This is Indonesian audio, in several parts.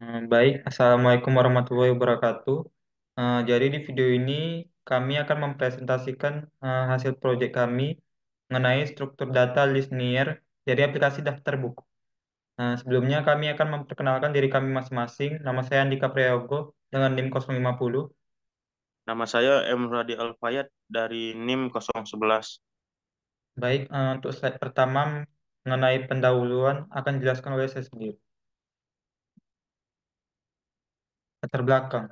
Baik, Assalamualaikum warahmatullahi wabarakatuh. Jadi di video ini kami akan mempresentasikan hasil proyek kami mengenai struktur data linear dari aplikasi daftar buku. Sebelumnya kami akan memperkenalkan diri kami masing-masing. Nama saya Andika Prayogo dengan NIM 050. Nama saya Emradi Alfayat dari NIM 011. Baik, untuk slide pertama mengenai pendahuluan akan dijelaskan oleh saya sendiri. Latar belakang.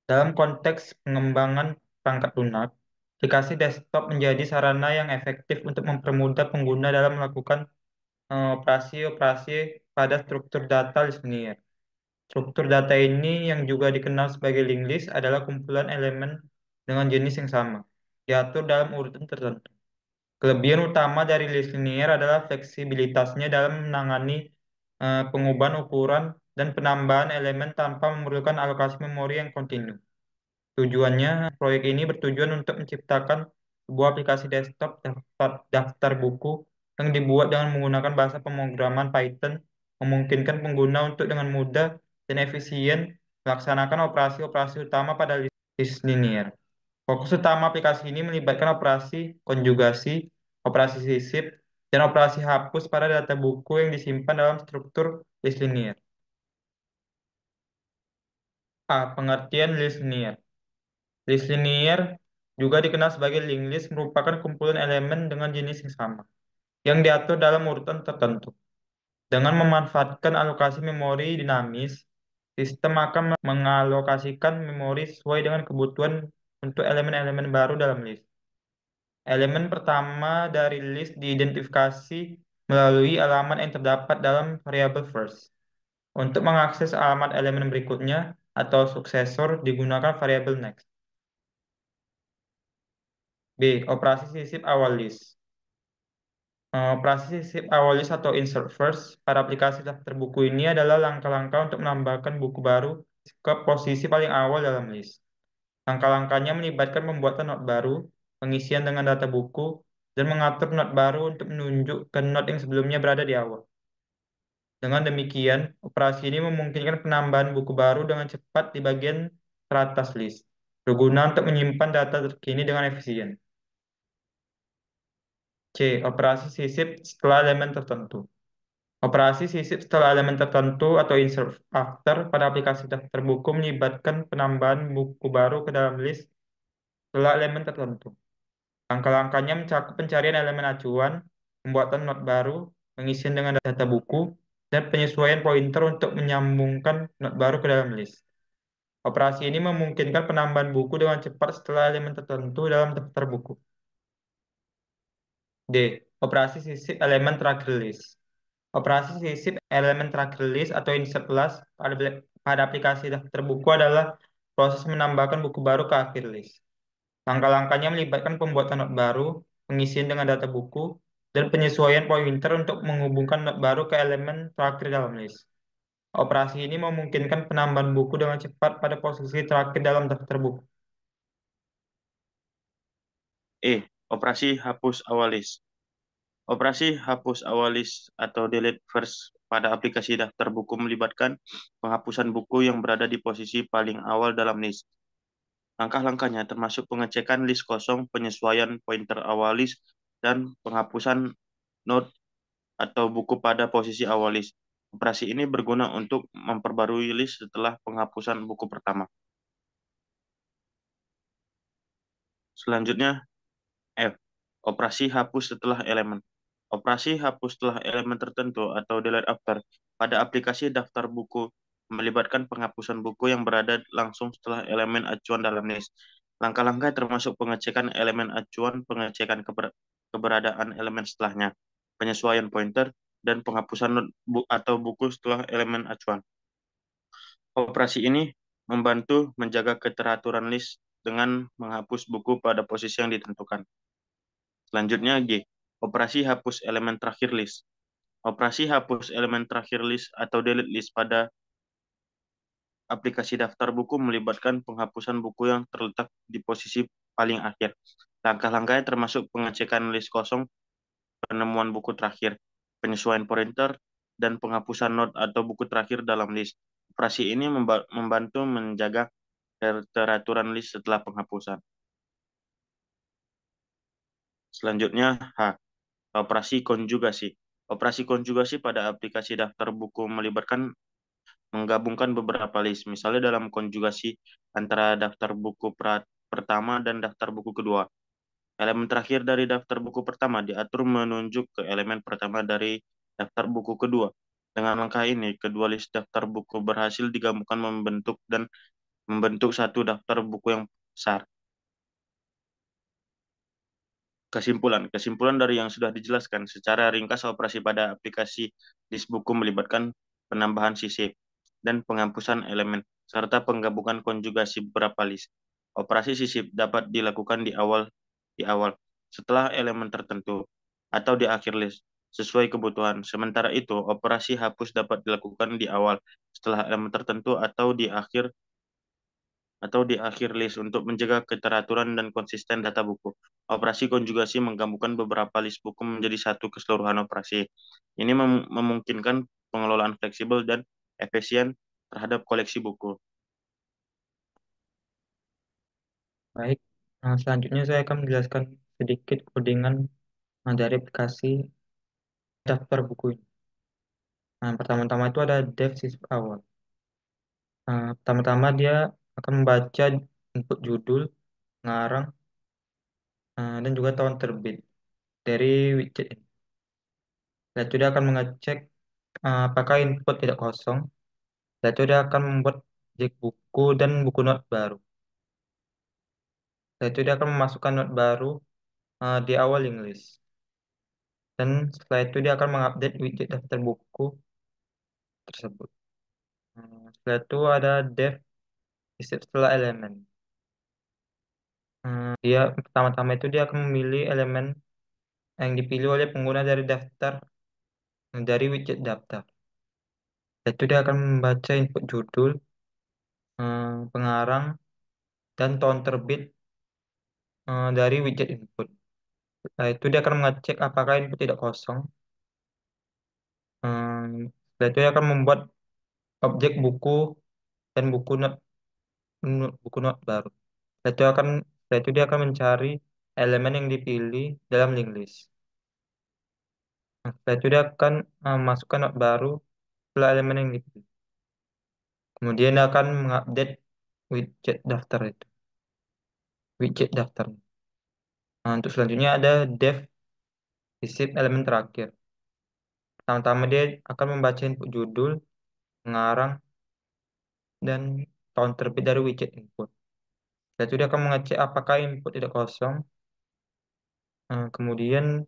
Dalam konteks pengembangan perangkat lunak, aplikasi desktop menjadi sarana yang efektif untuk mempermudah pengguna dalam melakukan operasi-operasi pada struktur data linear. Struktur data ini yang juga dikenal sebagai linked list adalah kumpulan elemen dengan jenis yang sama, diatur dalam urutan tertentu. Kelebihan utama dari list linear adalah fleksibilitasnya dalam menangani pengubahan ukuran dan penambahan elemen tanpa memerlukan alokasi memori yang kontinu. Tujuannya, proyek ini bertujuan untuk menciptakan sebuah aplikasi desktop daftar buku yang dibuat dengan menggunakan bahasa pemrograman Python, memungkinkan pengguna untuk dengan mudah dan efisien melaksanakan operasi-operasi utama pada list linear. Fokus utama aplikasi ini melibatkan operasi konjugasi, operasi sisip, dan operasi hapus pada data buku yang disimpan dalam struktur list linear. A. Pengertian list linear. List linear juga dikenal sebagai linked list merupakan kumpulan elemen dengan jenis yang sama, yang diatur dalam urutan tertentu. Dengan memanfaatkan alokasi memori dinamis, sistem akan mengalokasikan memori sesuai dengan kebutuhan untuk elemen-elemen baru dalam list. Elemen pertama dari list diidentifikasi melalui alamat yang terdapat dalam variabel first. Untuk mengakses alamat elemen berikutnya atau suksesor digunakan variabel next. B. Operasi sisip awal list. Operasi sisip awal list atau insert first pada aplikasi daftar buku ini adalah langkah-langkah untuk menambahkan buku baru ke posisi paling awal dalam list. Langkah-langkahnya melibatkan pembuatan not baru, pengisian dengan data buku, dan mengatur not baru untuk menunjuk ke not yang sebelumnya berada di awal. Dengan demikian, operasi ini memungkinkan penambahan buku baru dengan cepat di bagian teratas list, berguna untuk menyimpan data terkini dengan efisien. C. Operasi sisip setelah elemen tertentu. Operasi sisip setelah elemen tertentu atau insert after pada aplikasi daftar buku melibatkan penambahan buku baru ke dalam list setelah elemen tertentu. Langkah-langkahnya mencakup pencarian elemen acuan, pembuatan not baru, pengisian dengan data buku, dan penyesuaian pointer untuk menyambungkan not baru ke dalam list. Operasi ini memungkinkan penambahan buku dengan cepat setelah elemen tertentu dalam daftar buku. D. Operasi sisip elemen terakhir list. Operasi sisip elemen terakhir list atau insert last pada aplikasi daftar buku adalah proses menambahkan buku baru ke akhir list. Langkah-langkahnya melibatkan pembuatan not baru, pengisian dengan data buku, dan penyesuaian pointer untuk menghubungkan not baru ke elemen terakhir dalam list. Operasi ini memungkinkan penambahan buku dengan cepat pada posisi terakhir dalam daftar buku. E. Operasi hapus awal list. Operasi hapus awal list atau delete first pada aplikasi daftar buku melibatkan penghapusan buku yang berada di posisi paling awal dalam list. Langkah-langkahnya termasuk pengecekan list kosong, penyesuaian pointer awal list, dan penghapusan note atau buku pada posisi awal list. Operasi ini berguna untuk memperbarui list setelah penghapusan buku pertama. Selanjutnya, F. Operasi hapus setelah elemen. Operasi hapus setelah elemen tertentu atau delete after pada aplikasi daftar buku melibatkan penghapusan buku yang berada langsung setelah elemen acuan dalam list. Langkah-langkah termasuk pengecekan elemen acuan, pengecekan keberadaan elemen setelahnya, penyesuaian pointer, dan penghapusan atau buku setelah elemen acuan. Operasi ini membantu menjaga keteraturan list dengan menghapus buku pada posisi yang ditentukan. Selanjutnya G. Operasi hapus elemen terakhir list. Operasi hapus elemen terakhir list atau delete list pada aplikasi daftar buku melibatkan penghapusan buku yang terletak di posisi paling akhir. Langkah-langkahnya termasuk pengecekan list kosong, penemuan buku terakhir, penyesuaian pointer, dan penghapusan not atau buku terakhir dalam list. Operasi ini membantu menjaga keteraturan list setelah penghapusan. Selanjutnya, operasi konjugasi. Operasi konjugasi pada aplikasi daftar buku melibatkan menggabungkan beberapa list, misalnya dalam konjugasi antara daftar buku pertama dan daftar buku kedua. Elemen terakhir dari daftar buku pertama diatur menunjuk ke elemen pertama dari daftar buku kedua. Dengan langkah ini, kedua list daftar buku berhasil digabungkan membentuk satu daftar buku yang besar. Kesimpulan dari yang sudah dijelaskan secara ringkas, operasi pada aplikasi list buku melibatkan penambahan sisip dan penghapusan elemen serta penggabungan konjugasi beberapa list. Operasi sisip dapat dilakukan di awal setelah elemen tertentu atau di akhir list sesuai kebutuhan. Sementara itu, operasi hapus dapat dilakukan di awal setelah elemen tertentu atau di akhir list untuk menjaga keteraturan dan konsisten data buku. Operasi konjugasi menggabungkan beberapa list buku menjadi satu keseluruhan operasi. Ini memungkinkan pengelolaan fleksibel dan efisien terhadap koleksi buku. Baik, selanjutnya saya akan menjelaskan sedikit codingan dari aplikasi daftar buku ini. Pertama-tama itu ada dev sisip awal. Pertama-tama dia akan membaca input judul, ngarang, dan juga tahun terbit dari widget ini. Setelah itu dia akan mengecek apakah input tidak kosong. Setelah itu dia akan membuat objek buku dan buku not baru. Setelah itu dia akan memasukkan not baru di awal link list. Dan setelah itu dia akan mengupdate widget daftar buku tersebut. Setelah itu ada dev sisip setelah elemen. Dia pertama-tama itu dia akan memilih elemen yang dipilih oleh pengguna dari daftar dari widget daftar. Setelah itu dia akan membaca input judul, pengarang, dan tahun terbit dari widget input. Setelah itu dia akan mengecek apakah input tidak kosong. Setelah itu dia akan membuat objek buku dan buku not baru. Setelah itu dia akan mencari elemen yang dipilih dalam link list. Setelah itu dia akan masukkan not baru setelah elemen yang dipilih. Kemudian dia akan mengupdate widget daftar itu, widget daftar. Untuk selanjutnya ada dev sisip elemen terakhir. Pertama-tama dia akan membaca input judul, pengarang, dan tahun terbit dari widget input. Setelah itu dia akan mengecek apakah input tidak kosong. Kemudian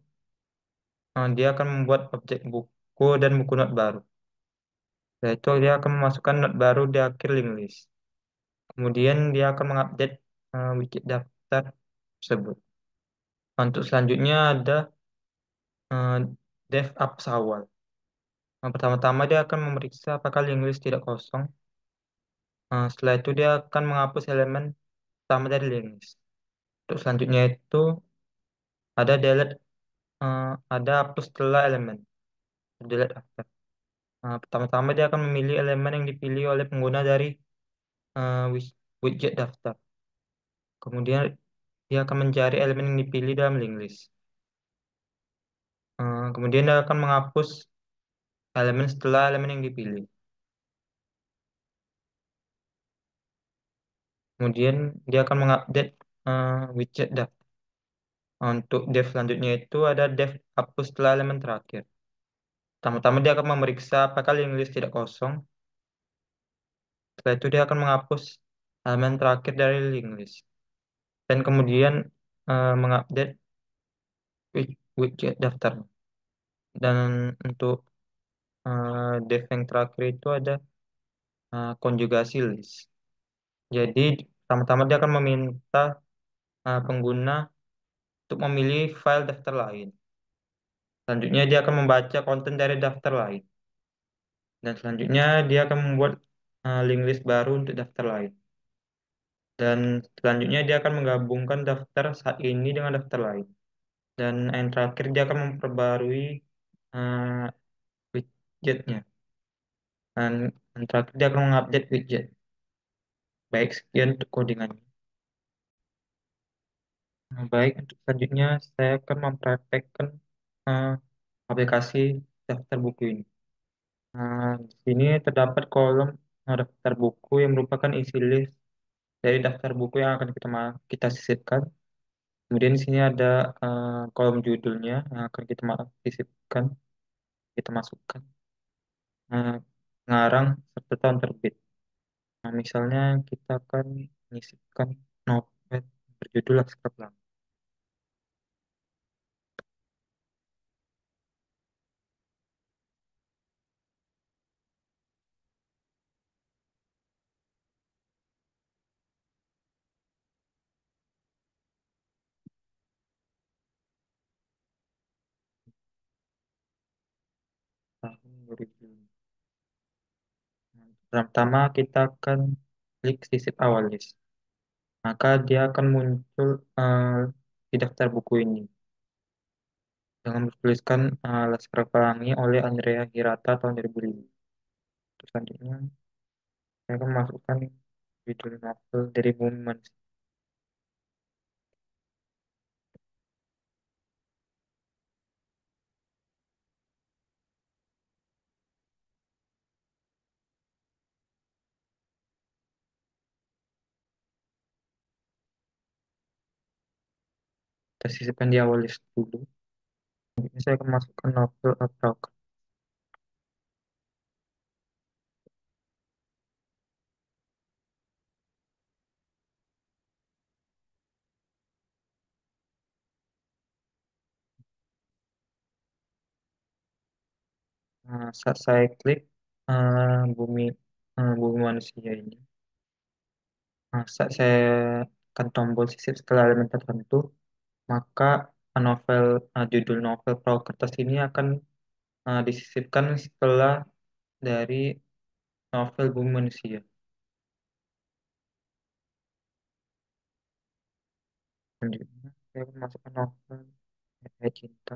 dia akan membuat objek buku dan buku not baru. Setelah itu dia akan memasukkan not baru di akhir link list. Kemudian dia akan mengupdate widget daftar tersebut. Untuk selanjutnya ada eh, dev apps awal. Pertama-tama dia akan memeriksa apakah link list tidak kosong. Setelah itu dia akan menghapus elemen pertama dari link list. Untuk selanjutnya itu ada ada hapus setelah elemen, delete after. Pertama-tama dia akan memilih elemen yang dipilih oleh pengguna dari widget daftar. Kemudian dia akan mencari elemen yang dipilih dalam link list. Kemudian dia akan menghapus elemen setelah elemen yang dipilih. Kemudian dia akan mengupdate widget daftar. Untuk dev selanjutnya itu ada dev hapus setelah elemen terakhir. Pertama-tama dia akan memeriksa apakah link list tidak kosong. Setelah itu dia akan menghapus elemen terakhir dari link list. Dan kemudian mengupdate widget daftar. Dan untuk dev yang terakhir itu ada konjugasi list. Jadi pertama-tama dia akan meminta pengguna untuk memilih file daftar lain. Selanjutnya dia akan membaca konten dari daftar lain. Dan selanjutnya dia akan membuat link list baru untuk daftar lain. Dan selanjutnya dia akan menggabungkan daftar saat ini dengan daftar lain. Dan yang terakhir dia akan memperbarui widgetnya. Dan Dan terakhir dia akan mengupdate widget. Baik, sekian untuk codingannya. Nah, baik, untuk selanjutnya saya akan mempraktekkan eh, aplikasi daftar buku ini. Nah, di sini terdapat kolom daftar buku yang merupakan isi list dari daftar buku yang akan kita sisipkan. Kemudian di sini ada kolom judulnya yang akan sisipkan, kita masukkan. Nah, ngarang serta tahun terbit. Nah, misalnya kita akan menyisipkan novel berjudul Laskar Pelangi. Tahun 2005. Nah, pertama kita akan klik sisip awal list. Maka dia akan muncul di daftar buku ini dengan bertuliskan Laskar Pelangi oleh Andrea Hirata tahun 2005. Terus selanjutnya saya akan masukkan judul novel dari Bumi Manusia. Kita sisipkan di awal list dulu. Selanjutnya saya akan masukkan novel Aprakah. Nah, saat saya klik bumi bumi manusia ini, saat saya tekan tombol sisip setelah elemen tertentu, maka judul novel perahu kertas ini akan disisipkan setelah dari novel bumi manusia. Selanjutnya saya akan masukkan novel Ayat Cinta.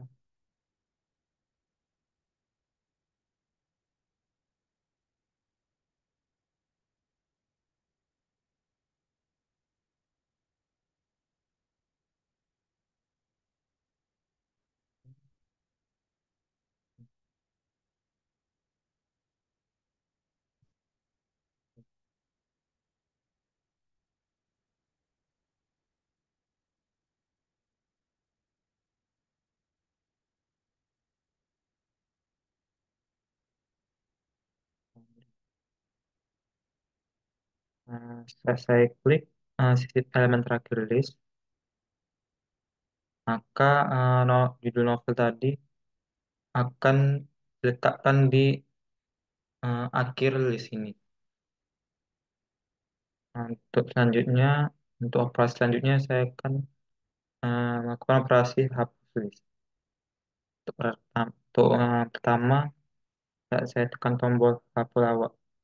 Setelah saya klik sisip elemen terakhir list, maka judul novel tadi akan diletakkan di akhir list ini. Nah, untuk operasi selanjutnya saya akan melakukan operasi hapus list. Pertama, saya tekan tombol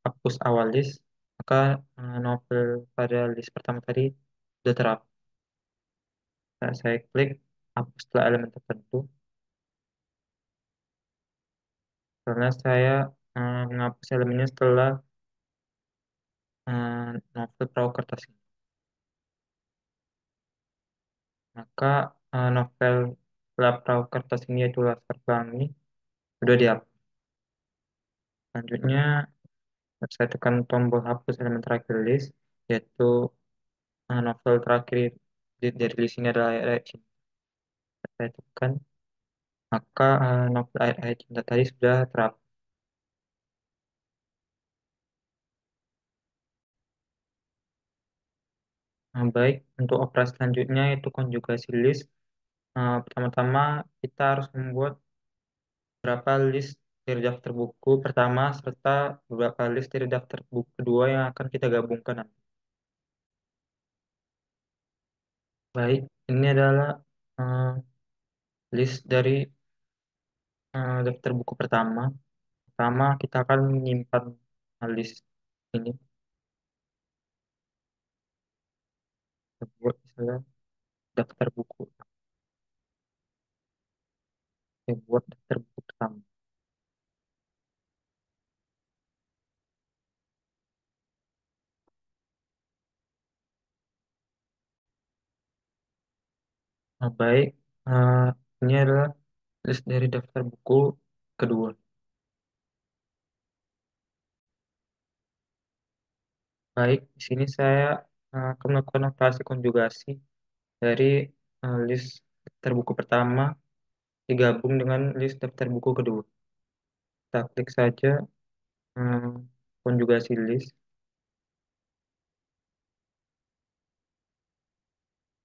hapus awal list, maka novel pada list pertama tadi sudah terhapus. Saya klik hapus setelah elemen tertentu, karena saya menghapus elemennya setelah novel perahu kertas ini. Maka novel setelah perahu kertas ini yaitu Laskar Pelangi sudah dihapus. Selanjutnya saya tekan tombol hapus elemen terakhir list, yaitu novel terakhir dari list ini adalah Ayat Cinta. Saya tekan, maka novel Ayat Cinta tadi sudah terhapus. Nah, baik, untuk operasi selanjutnya itu konjugasi list. Pertama-tama kita harus membuat beberapa list dari daftar buku pertama serta beberapa list dari daftar buku kedua yang akan kita gabungkan nanti. Baik, ini adalah eh, list dari daftar buku pertama. Pertama, kita akan menyimpan list ini. Kita buat misalnya daftar buku. Saya buat daftar buku pertama. Baik, eh, ini adalah list dari daftar buku kedua. Baik, di sini saya akan melakukan operasi konjugasi dari list daftar buku pertama digabung dengan list daftar buku kedua. Kita klik saja eh, konjugasi list.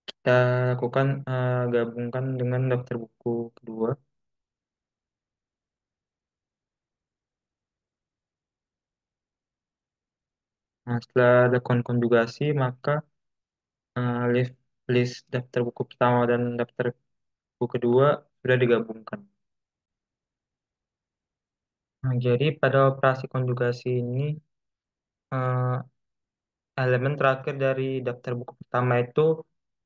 Kita lakukan gabungkan dengan daftar buku kedua. Nah, setelah lakukan konjugasi, maka list list daftar buku pertama dan daftar buku kedua sudah digabungkan. Nah, jadi pada operasi konjugasi ini, eh, elemen terakhir dari daftar buku pertama itu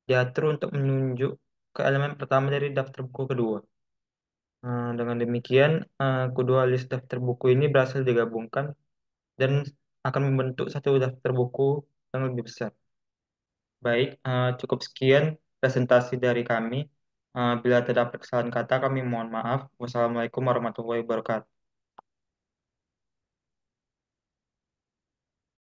diatur untuk menunjuk ke elemen pertama dari daftar buku kedua. Dengan demikian, kedua list daftar buku ini berhasil digabungkan dan akan membentuk satu daftar buku yang lebih besar. Baik, cukup sekian presentasi dari kami. Bila terdapat kesalahan kata, kami mohon maaf. Wassalamualaikum warahmatullahi wabarakatuh.